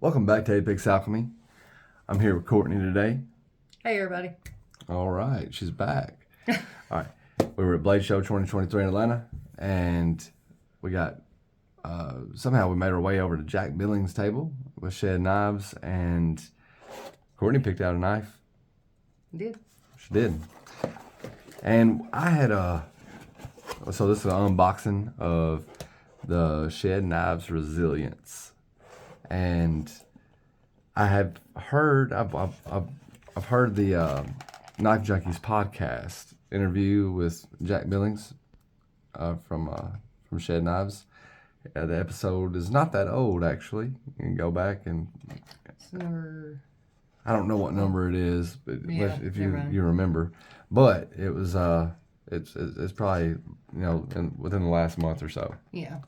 Welcome back to Apex Alchemy. I'm here with Courtney today. Hey, everybody. All right, she's back. All right, we were at Blade Show 2023 in Atlanta, and we got, somehow we made our way over to Jack Billings' table with Shed Knives, and Courtney picked out a knife. Did. She did. And I had so this is an unboxing of the Shed Knives Resilience. And I have heard, I've heard the Knife Junkies podcast interview with Jack Billings from Shed Knives. The episode is not that old, actually. You can go back and It's number. I don't know what number it is, but Yeah, if never mind. you remember, but it was it's probably within the last month or so. Yeah.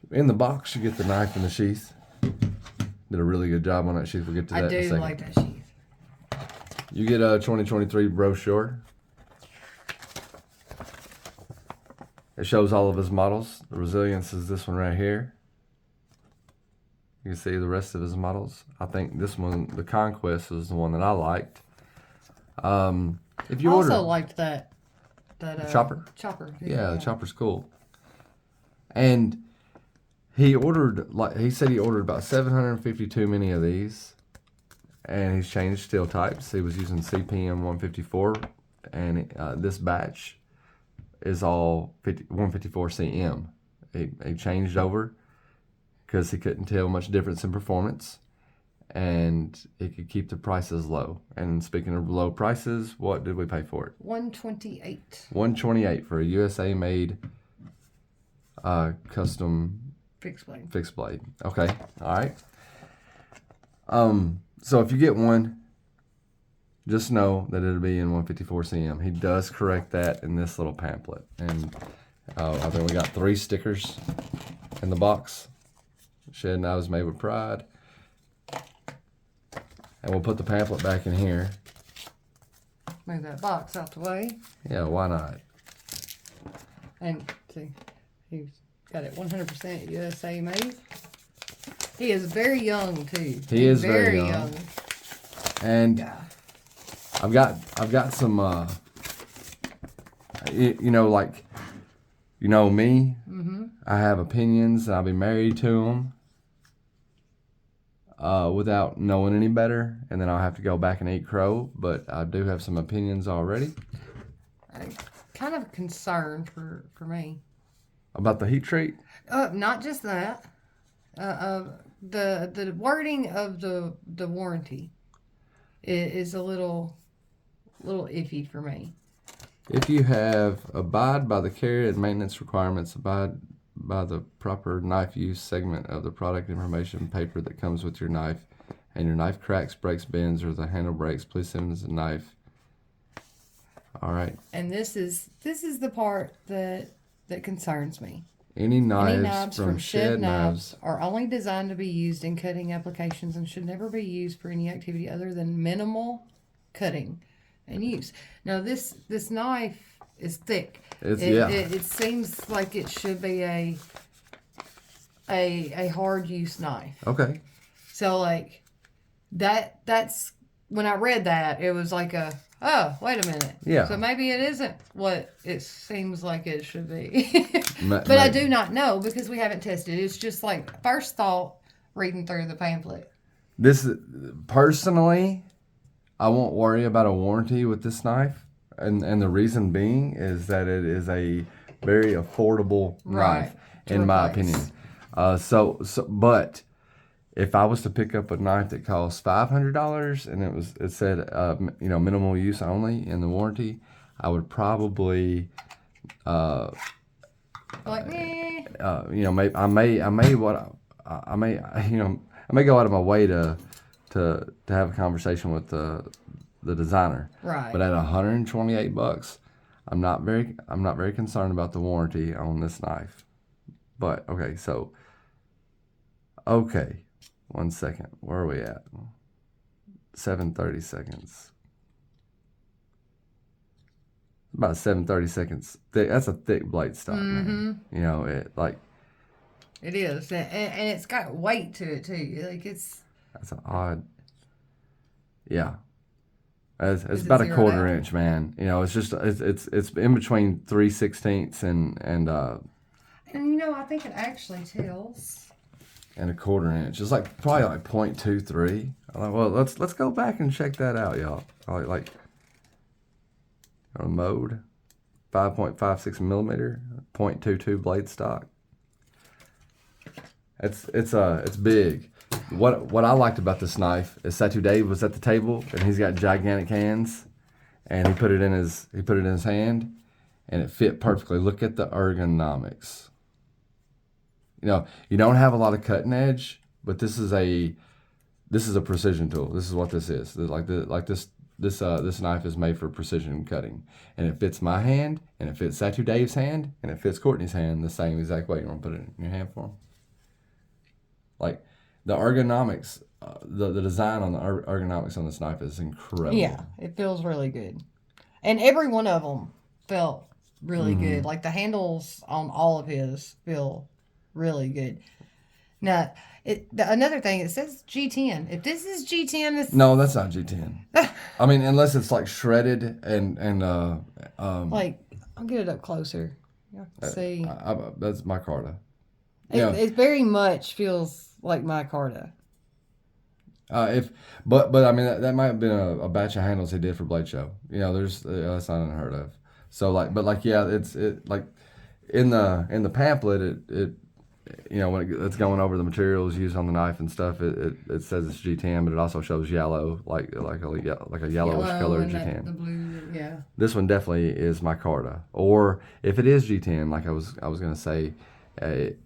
In the box, you get the knife and the sheath. Did a really good job on that sheath. We'll get to that I in a do second. like that sheath. You get a 2023 brochure. It shows all of his models. The Resilience is this one right here. You can see the rest of his models. I think this one, the Conquest, is the one that I liked. If you I also order, liked that chopper? Chopper. Yeah, the chopper's cool. And he ordered, he said he ordered about 752 many of these, and he's changed steel types. He was using CPM 154, and this batch is all 154 CM. He changed over because he couldn't tell much difference in performance, and he could keep the prices low. And speaking of low prices, what did we pay for it? $128. $128 for a USA made custom Fixed blade. Okay. All right. So if you get one, just know that it'll be in 154 cm. He does correct that in this little pamphlet. And I think we got 3 stickers in the box. Shed Knives Made with Pride. And we'll put the pamphlet back in here. Move that box out the way. Yeah, why not? And see, he's got it 100% USA made. He is very young too. He is very young. And Yeah. I've got some like me. Mm-hmm. I have opinions and I'll be married to them without knowing any better, and then I'll have to go back and eat crow, but I do have some opinions already. Kind of concerned for me. About the heat treat? Not just that. The wording of the warranty is a little iffy for me. If you have abide by the care and maintenance requirements, abide by the proper knife use segment of the product information paper that comes with your knife, and your knife cracks, breaks, bends, or the handle breaks, please send us a knife. All right. And this is the part that concerns me. Any Any knives knives from Shed Knives are only designed to be used in cutting applications and should never be used for any activity other than minimal cutting and use. Now this knife is thick. It seems like it should be a hard use knife. Okay. So like that's when I read that, it was like oh, wait a minute. Yeah. So maybe it isn't what it seems like it should be. But I do not know because we haven't tested. It's just like first thought reading through the pamphlet. This personally, I won't worry about a warranty with this knife, and the reason being is that it is a very affordable knife, in my opinion. But if I was to pick up a knife that costs $500 and it said minimal use only in the warranty, I would probably I may go out of my way to have a conversation with the designer. Right. But at $128, I'm not very concerned about the warranty on this knife. But okay, 1 second. Where are we at? 7:30 seconds. About 7:30 seconds. That's a thick blade stock, man. You know, It is, and it's got weight to it too. Like it's. That's an odd. Yeah. It's Is it about a zeroed quarter out? inch, man. You know, it's just it's in between 3/16 and And I think it actually tells. and a quarter inch. It's like probably like 0.23. I'm like, well, let's go back and check that out, y'all. Like mode, 5.56 millimeter, 0.22 blade stock. It's big. What I liked about this knife is Satu Dave was at the table and he's got gigantic hands, and he put it in his hand, and it fit perfectly. Look at the ergonomics. You don't have a lot of cutting edge, but this is a precision tool. This is what this is. This knife is made for precision cutting, and it fits my hand, and it fits Satu Dave's hand, and it fits Courtney's hand the same exact way. You want to put it in your hand for them? Like the ergonomics, the design on the ergonomics on this knife is incredible. Yeah, it feels really good, and every one of them felt really good. Like the handles on all of his feel really good. Now, another thing, it says G10. If this is G10, this no, that's not G10. I mean, unless it's like shredded and like I'll get it up closer. You can see. That's micarta. It very much feels like micarta. But I mean that might have been a batch of handles he did for Blade Show. There's that's not unheard of. So yeah, it's like in the pamphlet it when it's going over the materials used on the knife and stuff, it says it's G10, but it also shows yellow, like a yellowish color G10. The blue, yeah. This one definitely is micarta, or if it is G10, like I was gonna say, it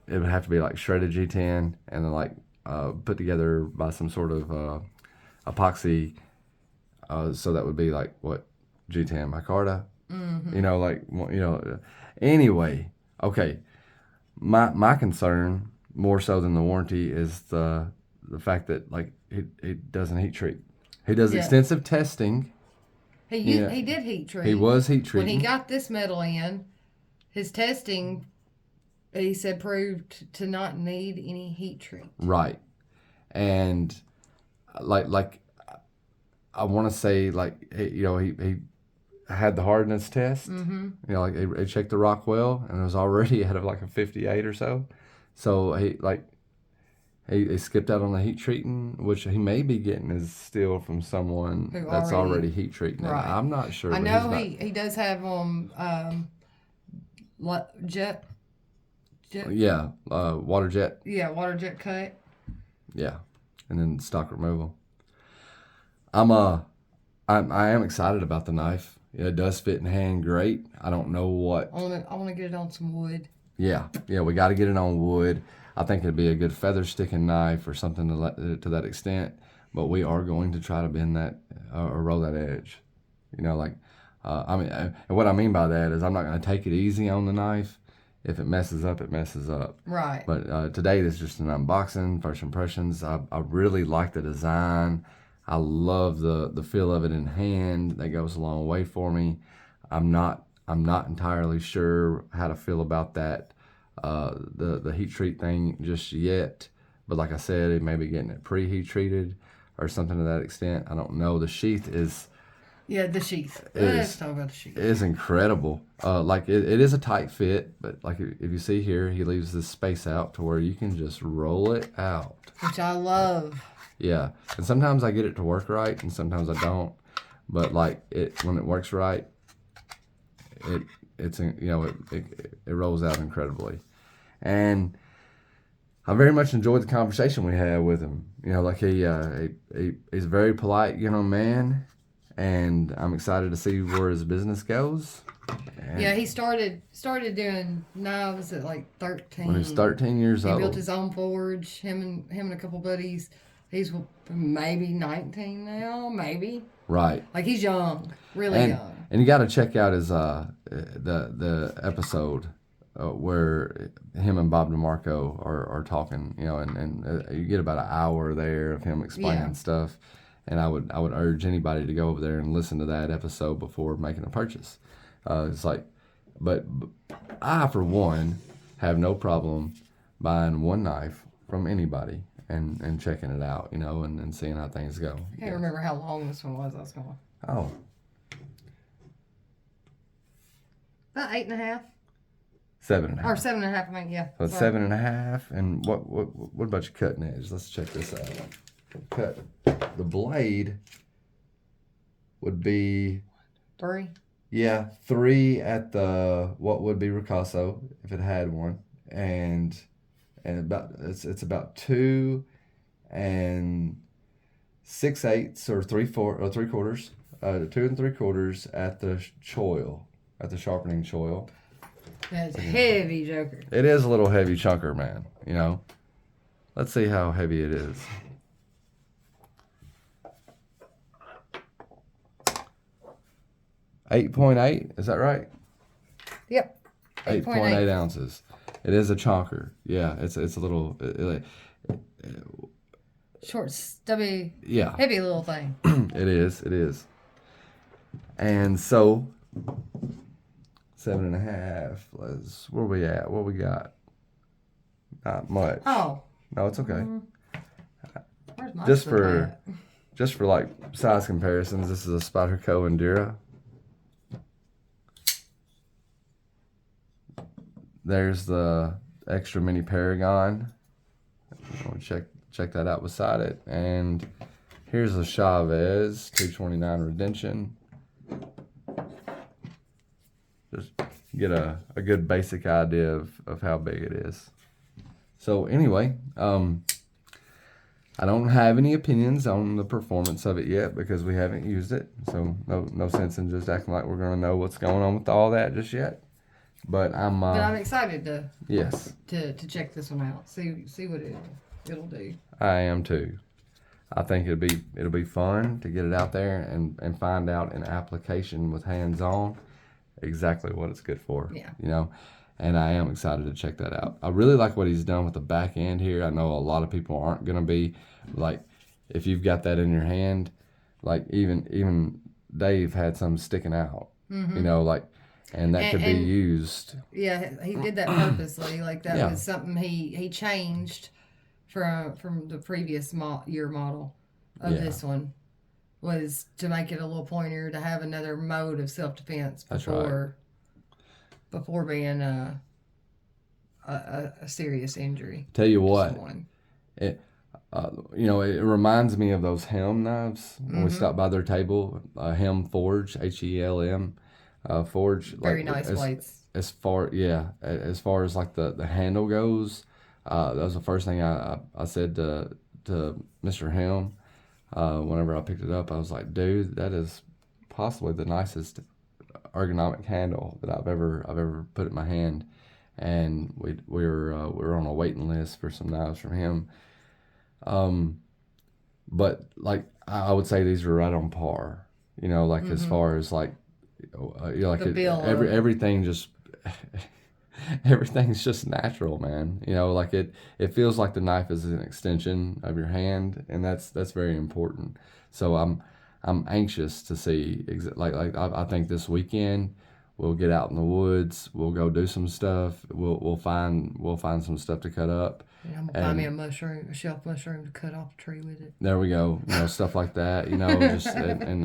would have to be like shredded G10 and then like put together by some sort of epoxy. So that would be like what G10 micarta. Mm-hmm. Anyway, okay. My concern, more so than the warranty, is the fact that like he doesn't heat treat. He does extensive testing. He did heat treat. He was heat treating. When he got this metal in, his testing, he said, proved to not need any heat treat. Right, and like I want to say like he had the hardness test. Mm-hmm. Like they checked the rock well, and it was already at like a 58 or so. So he skipped out on the heat treating, which he may be getting his steel from someone that's already heat treating. Right. I'm not sure. I know he does have jet. Yeah, water jet. Yeah, water jet cut. Yeah, and then stock removal. I am excited about the knife. It does fit in hand great. I don't know what. I want to get it on some wood. Yeah, we got to get it on wood. I think it'd be a good feather sticking knife or something to that extent. But we are going to try to bend that or roll that edge. And what I mean by that is I'm not going to take it easy on the knife. If it messes up, it messes up. Right. But today is just an unboxing, first impressions. I really like the design. I love the feel of it in hand. That goes a long way for me. I'm not entirely sure how to feel about that the heat treat thing just yet. But like I said, it may be getting it pre-heat treated or something to that extent. I don't know. The sheath is. Yeah, the sheath. Let's talk about the sheath. It is incredible. It is a tight fit, but like if you see here, he leaves this space out to where you can just roll it out. Which I love. Yeah, and sometimes I get it to work right, and sometimes I don't. But when it works right, it rolls out incredibly. And I very much enjoyed the conversation we had with him. He's a very polite, man, and I'm excited to see where his business goes. And yeah, he started doing knives at like 13. When he was 13 years old. He built his own forge. Him and a couple buddies. He's maybe 19 now, maybe. Right. Like he's young, really young. And you got to check out his the episode where him and Bob DeMarco are talking, and you get about an hour there of him explaining stuff. And I would urge anybody to go over there and listen to that episode before making a purchase. But I, for one, have no problem buying one knife from anybody and checking it out, and seeing how things go. I can't remember how long this one was. I was going. Oh. About 8.5. 7.5. Or 7.5. I mean, yeah. So it's 7.5. And what about your cutting edge? Let's check this out. Cut. The blade would be 3. Yeah, 3 at the what would be ricasso if it had one, and about it's about 2 and 6/8 or 3/4, 2 3/4 at the choil, at the sharpening choil. That's heavy, Joker. It is a little heavy chunker, man. Let's see how heavy it is. 8.8, is that right? Yep. 8.8 ounces. It is a chonker. Yeah, it's a little short, stubby, yeah, heavy little thing. It is. And so 7.5. Where we at? What we got? Not much. Oh. No, it's okay. Where's my Just for like size comparisons, this is a Spyderco Endura. There's the extra mini Paragon. I'll check that out beside it. And here's a Chavez 229 Redemption. Just get a good basic idea of how big it is. So anyway, I don't have any opinions on the performance of it yet because we haven't used it. So no sense in just acting like we're going to know what's going on with all that just yet. But I'm excited to to check this one out. See what it'll do. I am too. I think it'll be fun to get it out there and find out in application with hands on exactly what it's good for. Yeah. And I am excited to check that out. I really like what he's done with the back end here. I know a lot of people aren't gonna be like, if you've got that in your hand, like even Dave had some sticking out. Mm-hmm. And that could be used. Yeah, he did that purposely. Like that was something he changed from the previous year model of this one, was to make it a little pointier, to have another mode of self-defense before being a serious injury. Tell you what, it reminds me of those Helm knives when we stopped by their table. Helm Forge, HELM. Forge, very nice blades. As far as like the handle goes, that was the first thing I said to Mr. Helm whenever I picked it up. I was like, dude, that is possibly the nicest ergonomic handle that I've ever put in my hand. And we were on a waiting list for some knives from him. But like I would say these are right on par. As far as like. Everything just everything's just natural, man. It feels like the knife is an extension of your hand, and that's very important. So I'm anxious to see I think this weekend we'll get out in the woods, we'll go do some stuff, we'll find some stuff to cut up. Yeah, I'm gonna find me a shelf mushroom to cut off a tree with it. There we go, stuff like that. Just and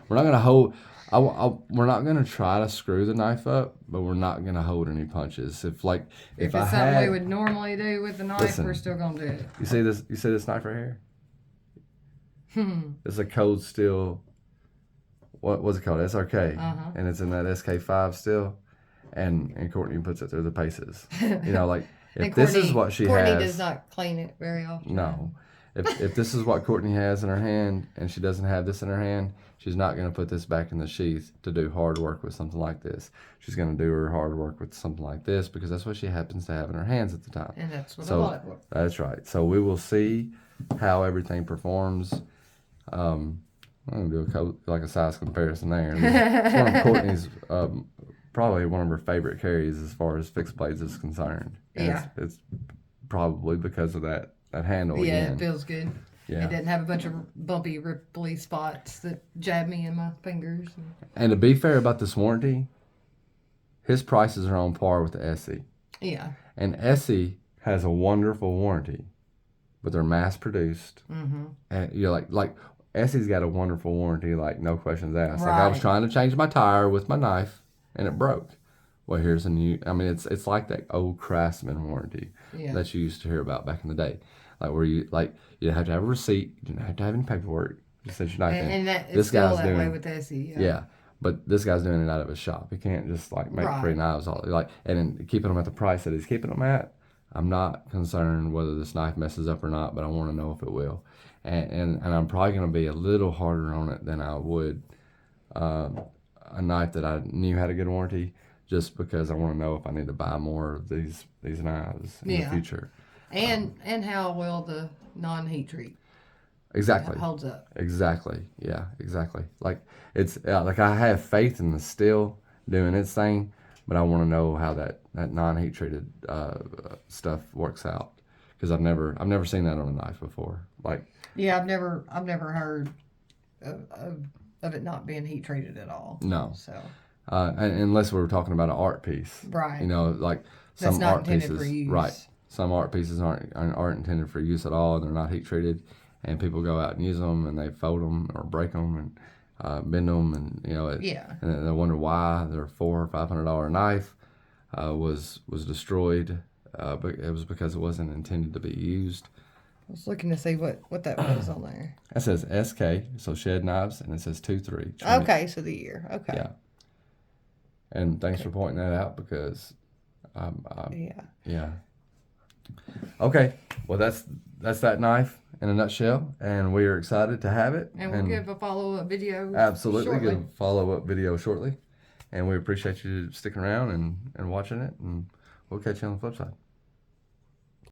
we're not gonna hold. We're not gonna try to screw the knife up, but we're not gonna hold any punches. If it's something we would normally do with the knife, we're still gonna do it. You see this knife right here? It's a cold steel. What's it called? SRK, and it's in that SK5 still, and Courtney puts it through the paces. If this is what Courtney does not clean it very often. No. If this is what Courtney has in her hand and she doesn't have this in her hand, she's not going to put this back in the sheath to do hard work with something like this. She's going to do her hard work with something like this because that's what she happens to have in her hands at the time. And that's what I bought it for. That's right. So we will see how everything performs. I'm going to do a size comparison there. It's one of Courtney's, probably one of her favorite carries as far as fixed blades is concerned. And it's probably because of that handle. Yeah, again. It feels good. Yeah. It didn't have a bunch of bumpy, ripply spots that jab me in my fingers. And to be fair about this warranty, his prices are on par with the Essie. Yeah. And Essie has a wonderful warranty, but they're mass produced. Mm-hmm. And you're like Essie's got a wonderful warranty, like no questions asked. Right. Like I was trying to change my tire with my knife and it broke. Well, here's a new. I mean, it's like that old Craftsman warranty that you used to hear about back in the day, like where you didn't have to have a receipt, you didn't have to have any paperwork. Just set your knife in. And that this is still guy's that doing way with Essie. yeah, but this guy's doing it out of his shop. He can't just like make free knives all and then keeping them at the price that he's keeping them at. I'm not concerned whether this knife messes up or not, but I want to know if it will, and I'm probably going to be a little harder on it than I would a knife that I knew had a good warranty. Just because I want to know if I need to buy more of these knives in the future, and how well the non-heat treat holds up. Exactly, yeah, exactly. Like it's like I have faith in the steel doing its thing, but I want to know how that non-heat treated stuff works out because I've never seen that on a knife before. Like I've never heard of it not being heat treated at all. No, so. Unless we were talking about an art piece, right? You know, like some art pieces, for use. Right? Some art pieces aren't intended for use at all, and they're not heat treated, and people go out and use them, and they fold them or break them and bend them, and and they wonder why their $400 or $500 knife was destroyed, but it was because it wasn't intended to be used. I was looking to see what that was on there. It says SK, so Shed Knives, and it says 2-3. Okay, so the year. Okay. Yeah. And thanks for pointing that out because, yeah. Okay, well that's that knife in a nutshell, and we are excited to have it. And we'll give a follow-up video. Absolutely, shortly. give a follow-up video shortly, and we appreciate you sticking around and watching it, and we'll catch you on the flip side.